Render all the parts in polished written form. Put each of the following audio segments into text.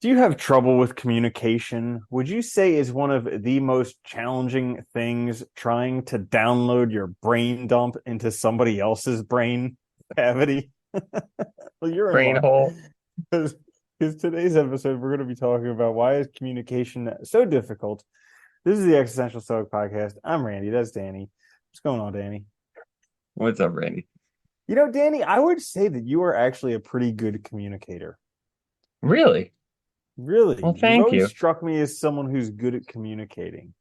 Do you have trouble with communication? Would you say is one of the most challenging things trying to download your brain dump into somebody else's brain cavity? Well, you're in Brain luck. hole. Because today's episode, we're going to be talking about why is communication so difficult. This is the Existential Stoic podcast. I'm Randy. That's Danny. What's going on, Danny? What's up, Randy? Danny, I would say that you are actually a pretty good communicator. Really? Really, Well, you've thank always you. struck me as someone who's good at communicating.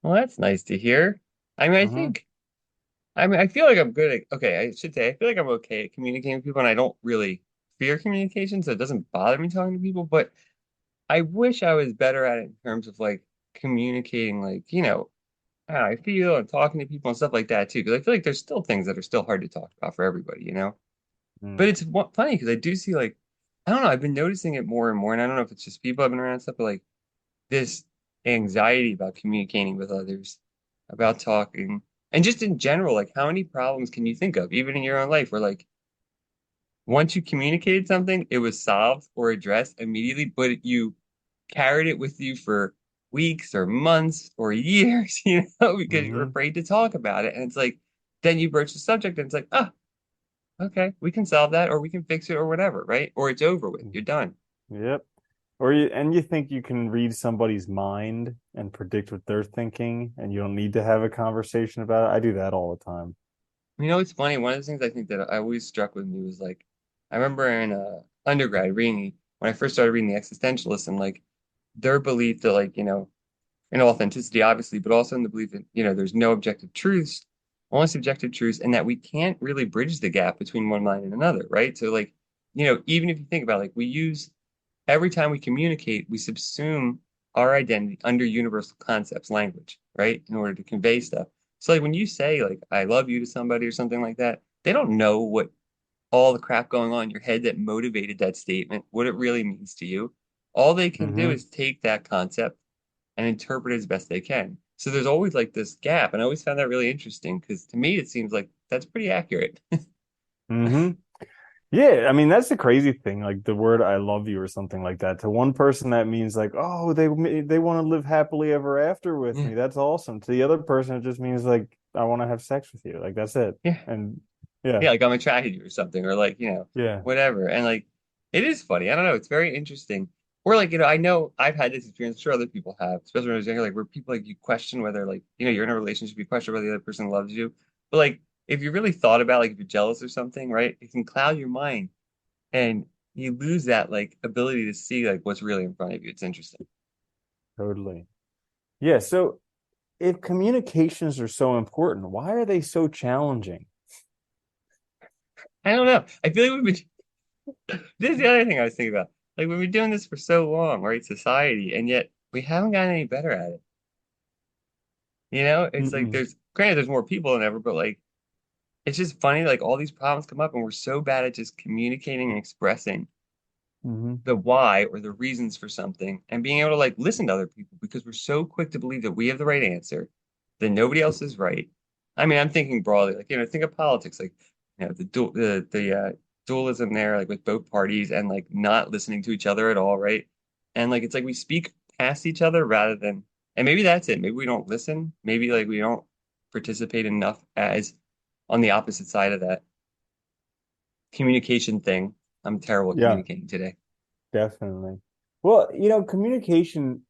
Well, that's nice to hear. I mean, I Hmm. think, I feel like I'm good at, okay, I should say, I feel like I'm okay at communicating with people, and I don't really fear communication, so it doesn't bother me talking to people, but I wish I was better at it in terms of like communicating, like, how I feel and talking to people and stuff like that too, because I feel like there's still things that are still hard to talk about for everybody. But it's funny because I do see like I don't know, I've been noticing it more and more, and I don't know if it's just people I've been around and stuff, but like this anxiety about communicating with others, about talking, and just in general, like how many problems can you think of, even in your own life, where like once you communicated something, it was solved or addressed immediately, but you carried it with you for weeks or months or years, because you're Hmm. afraid to talk about it. And it's like then you broach the subject and it's like, oh, okay, we can solve that or we can fix it or whatever, right? Or it's over with. You're done. Yep. You think you can read somebody's mind and predict what they're thinking, and you don't need to have a conversation about it. I do that all the time. It's funny. One of the things I think that I always struck with me was like, I remember in undergrad reading, when I first started reading the existentialists and like their belief that like, in authenticity, obviously, but also in the belief that, there's no objective truths, only subjective truths, and that we can't really bridge the gap between one mind and another, right? So like, even if you think about like we use every time we communicate, we subsume our identity under universal concepts, language, right? In order to convey stuff. So like when you say like I love you to somebody or something like that, they don't know what all the crap going on in your head that motivated that statement, what it really means to you. All they can do Hmm. is take that concept and interpret it as best they can. So there's always like this gap. And I always found that really interesting because to me it seems like that's pretty accurate. Hmm. Yeah, I mean that's the crazy thing. Like the word "I love you" or something like that. To one person, that means like, oh, they want to live happily ever after with Yeah. me. That's awesome. To the other person, it just means like, I want to have sex with you. Like that's it. Yeah. And yeah, Yeah, like I'm attracted to you or something, or like, yeah. whatever. And like, it is funny. I don't know. It's very interesting. Or like, I know I've had this experience, I'm sure other people have, especially when I was younger, like where people like you question whether like, you're in a relationship, you question whether the other person loves you. But like, if you really thought about like if you're jealous or something, right, it can cloud your mind and you lose that like ability to see like what's really in front of you. It's interesting. Totally. Yeah. So if communications are so important, why are they so challenging? I don't know. I feel like we've been, this is the other thing I was thinking about. Like we've been doing this for so long, right? Society, and yet we haven't gotten any better at it. It's like Mm-mm. there's more people than ever, but like it's just funny, like all these problems come up and we're so bad at just communicating and expressing Hmm. the why or the reasons for something and being able to like listen to other people because we're so quick to believe that we have the right answer, that nobody else is right. I mean, I'm thinking broadly, like, think of politics, like, the dualism there, like with both parties and like not listening to each other at all, right? And like it's like we speak past each other rather than, and maybe that's it. Maybe we don't listen. Maybe like we don't participate enough as on the opposite side of that communication thing. I'm terrible at Yeah, communicating today. definitely. Well, communication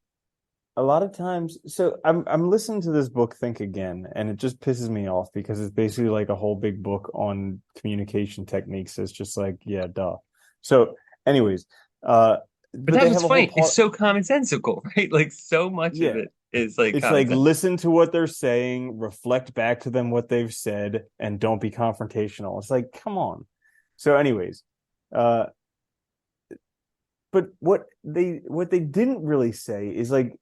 a lot of times. So I'm listening to this book, Think Again, and it just pisses me off because it's basically like a whole big book on communication techniques. It's just like, yeah, duh. So, anyways, uh, But but that's they what's have a whole funny. It's part. so commonsensical, right? Like so much of Yeah, it is like it's common like sense. listen to what they're saying, reflect back to them what they've said, and don't be confrontational. It's like, come on. So, anyways, uh, but what they didn't really say is like,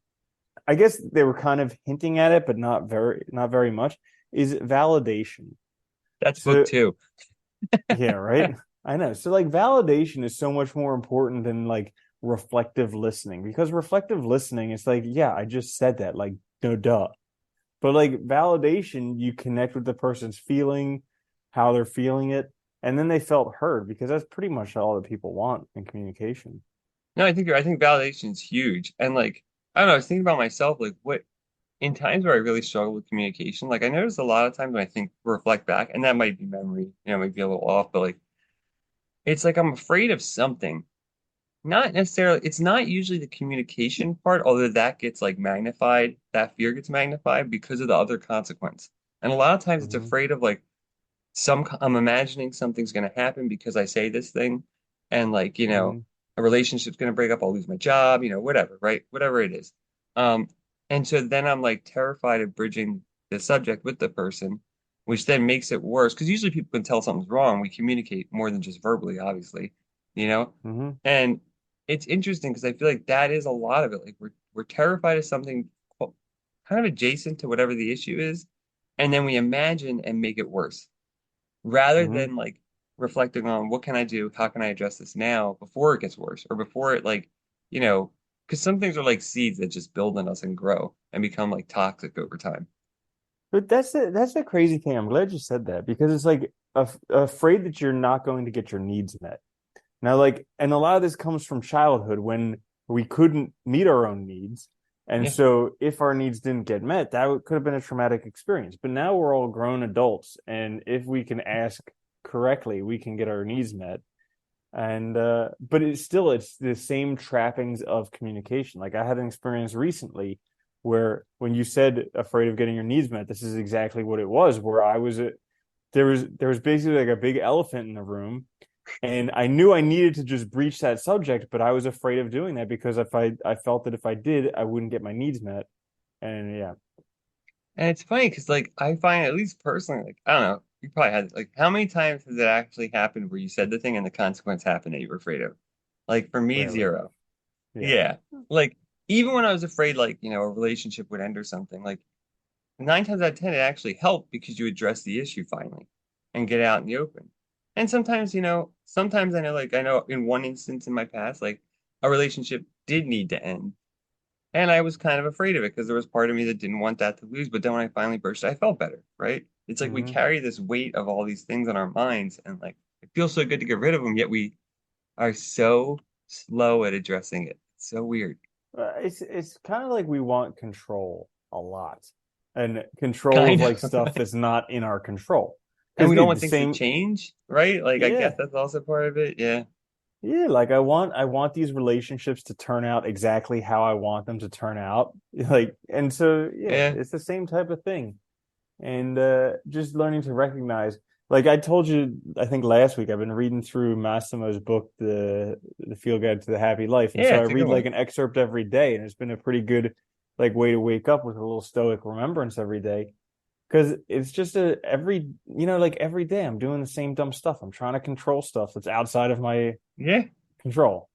I guess they were kind of hinting at it, but not very much, is validation. That's book So two. yeah, right. I know. So like validation is so much more important than like reflective listening, because reflective listening is like, yeah, I just said that, like, no duh. But like validation, you connect with the person's feeling, how they're feeling it, and then they felt heard, because that's pretty much all that people want in communication. No, I think validation is huge. And like, I don't know, I was thinking about myself, like what in times where I really struggle with communication, like I notice a lot of times when I think reflect back, and that might be memory, might be a little off, but like it's like I'm afraid of something. Not necessarily, it's not usually the communication part, although that gets like magnified, that fear gets magnified because of the other consequence. And a lot of times it's Hmm. afraid of like I'm imagining something's going to happen because I say this thing, and like Hmm. a relationship's going to break up, I'll lose my job, whatever, right? Whatever it is. um and so then I'm like terrified of bridging the subject with the person, which then makes it worse because usually people can tell something's wrong. We communicate more than just verbally, obviously, you know Hmm. and it's interesting because I feel like that is a lot of it. Like we're terrified of something kind of adjacent to whatever the issue is, and then we imagine and make it worse rather Hmm. than like reflecting on what can I do, how can I address this now before it gets worse or before it like, you know, because some things are like seeds that just build in us and grow and become like toxic over time. But that's the crazy thing. I'm glad you said that because it's like afraid that you're not going to get your needs met. Now, like, and a lot of this comes from childhood when we couldn't meet our own needs. And Yeah. so if our needs didn't get met, could have been a traumatic experience. But now we're all grown adults. And if we can ask correctly, we can get our needs met. And but it's the same trappings of communication. Like I had an experience recently where when you said afraid of getting your needs met, this is exactly what it was, where there was basically like a big elephant in the room, and I knew I needed to just breach that subject, but I was afraid of doing that because if I felt that if I did, I wouldn't get my needs met. And yeah, And it's funny because like I find at least personally, like I don't know, you probably had like how many times has it actually happened where you said the thing and the consequence happened that you were afraid of? Like for me, rarely. zero. Yeah. Yeah. Like even when I was afraid like, a relationship would end or something, like nine times out of ten, it actually helped because you address the issue finally and get out in the open. And sometimes, sometimes I know in one instance in my past, like a relationship did need to end. And I was kind of afraid of it because there was part of me that didn't want that to lose. But then when I finally burst, I felt better, right? It's like we Hmm. carry this weight of all these things on our minds, and like it feels so good to get rid of them, yet we are so slow at addressing it. It's so weird. It's kind of like we want control a lot, and control of Kind like of. stuff that's not in our control. And Because we don't dude, want the things to same, change, right? Like I guess yeah, that's also part of it. Yeah. yeah. Like I want these relationships to turn out exactly how I want them to turn out. Like, and so yeah, Yeah. it's the same type of thing. And just learning to recognize, like I told you I think last week, I've been reading through Massimo's book, the Field Guide to the Happy Life, and Yeah, so I it's a good read like one. an excerpt every day, and it's been a pretty good like way to wake up with a little stoic remembrance every day, because it's just like every day I'm doing the same dumb stuff. I'm trying to control stuff that's outside of my Yeah. control.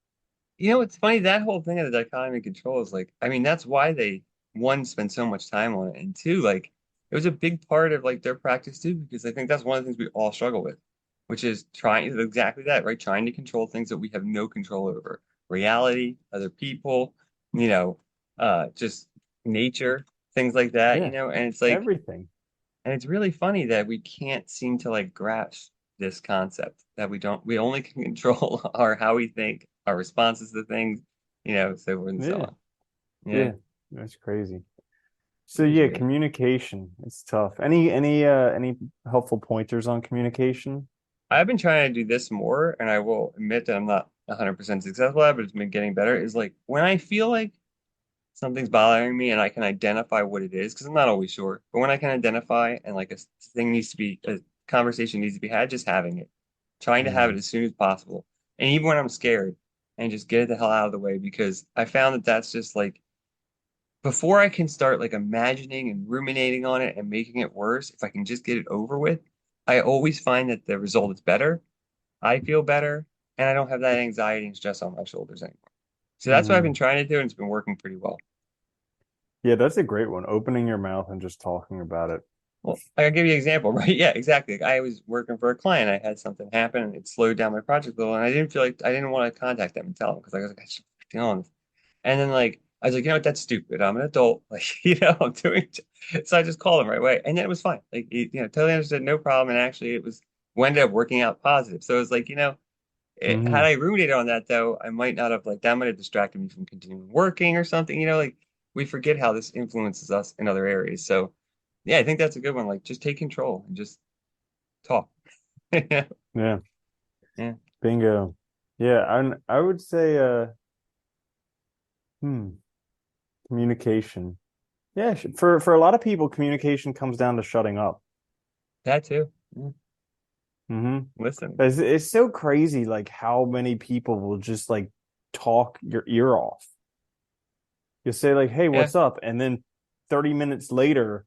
It's funny, that whole thing of the dichotomy of control is like, I mean, that's why they, one, spend so much time on it, and two, like, it was a big part of like their practice too, because I think that's one of the things we all struggle with, which is trying exactly that, right? Trying to control things that we have no control over. Reality, other people, you know, just nature, things like that, Yeah, and it's like, everything. and it's really funny that we can't seem to like grasp this concept that we only can control our how we think, our responses to things, so forth and so Yeah, on. Yeah, yeah, that's crazy. So it is yeah, weird. communication. It's tough. Any helpful pointers on communication? I've been trying to do this more, and I will admit that I'm not 100% successful at it, but it's been getting better. Is like when I feel like something's bothering me and I can identify what it is, because I'm not always sure, but when I can identify and like a conversation needs to be had, just having it, trying to have it Hmm. as soon as possible. And even when I'm scared, and just get it the hell out of the way, because I found that that's just like, before I can start like imagining and ruminating on it and making it worse, if I can just get it over with, I always find that the result is better. I feel better, and I don't have that anxiety and stress on my shoulders anymore. So that's what I've been Hmm. trying to do, and it's been working pretty well. Yeah, that's a great one. Opening your mouth and just talking about it. Well, I'll give you an example, right? Yeah, exactly. Like, I was working for a client. I had something happen and it slowed down my project a little, and I didn't feel like I didn't want to contact them and tell them because I was like, I should be dealing with this. And then like I was like, you know what, that's stupid. I'm an adult. Like, I'm doing so I just called them right away. And then it was fine. Like totally understood, no problem. And actually it ended up working out positive. So it was like, Had Hmm. I ruminated on that though, I might not have like that might have distracted me from continuing working or something. Like we forget how this influences us in other areas. So yeah, I think that's a good one. Like just take control and just talk. Yeah. Yeah. Yeah. Bingo. Yeah, and I would say hmm, communication. Yeah, for a lot of people, communication comes down to shutting up. That too. Yeah. Hmm. Listening. It's so crazy, like how many people will just like talk your ear off. You'll say like, "Hey, Yeah. what's up?" And then 30 minutes later,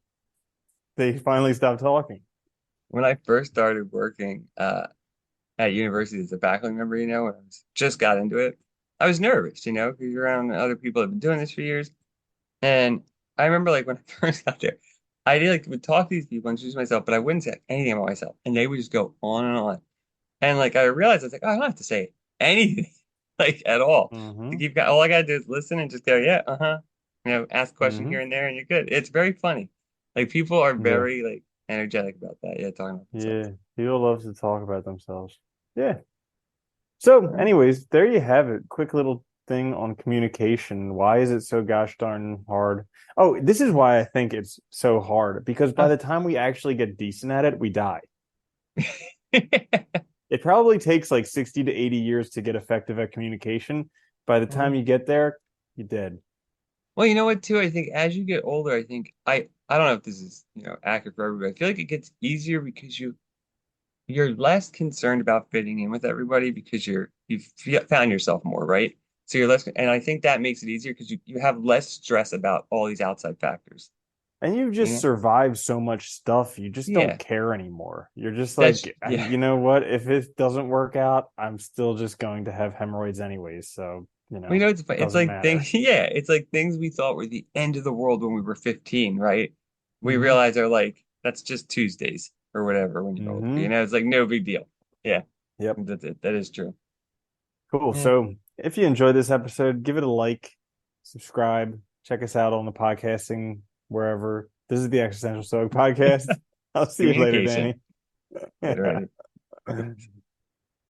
they finally stop talking. When I first started working at university as a faculty member, when I just got into it, I was nervous, because you're around other people that have been doing this for years. And I remember like when I first got there, I did like would talk to these people, introduce myself, but I wouldn't say anything about myself. And they would just go on and on. And like I realized I was like, oh, I don't have to say anything like at all. To Hmm. keep all I gotta do is listen and just go, yeah, uh-huh. Ask a question here Hmm. and there and you're good. It's very funny. Like people are Yeah. very like energetic about that. Yeah, talking about themselves. Yeah. People love to talk about themselves. Yeah. So, Yeah. anyways, there you have it. Quick little thing on communication. Why is it so gosh darn hard? Oh, this is why I think it's so hard because by Huh. the time we actually get decent at it, we die. It probably takes like 60 to 80 years to get effective at communication. By the time Mhm. you get there, you're dead. Well, you know what, too? I think as you get older, I think I don't know if this is, accurate for everybody. I feel like it gets easier because you're less concerned about fitting in with everybody because you've found yourself more, right? So you're less, and I think that makes it easier because you have less stress about all these outside factors. And you've You just know? survived so much stuff, you just don't Yeah, care anymore. You're just that's like, yeah. you know what? If it doesn't work out, I'm still just going to have hemorrhoids anyways. So, Well, it it's doesn't like matter. things, yeah, it's like things we thought were the end of the world when we were 15, right? We Hmm. realize are like that's just Tuesdays or whatever when you're older. Hmm. It's like no big deal. Yeah, Yep. that's it. That is true. Cool. Yeah, So if you enjoyed this episode, give it a like, subscribe, check us out on the podcasting wherever. This is the Existential Stoic Podcast. I'll see you later, communication. Danny. Later, Eddie.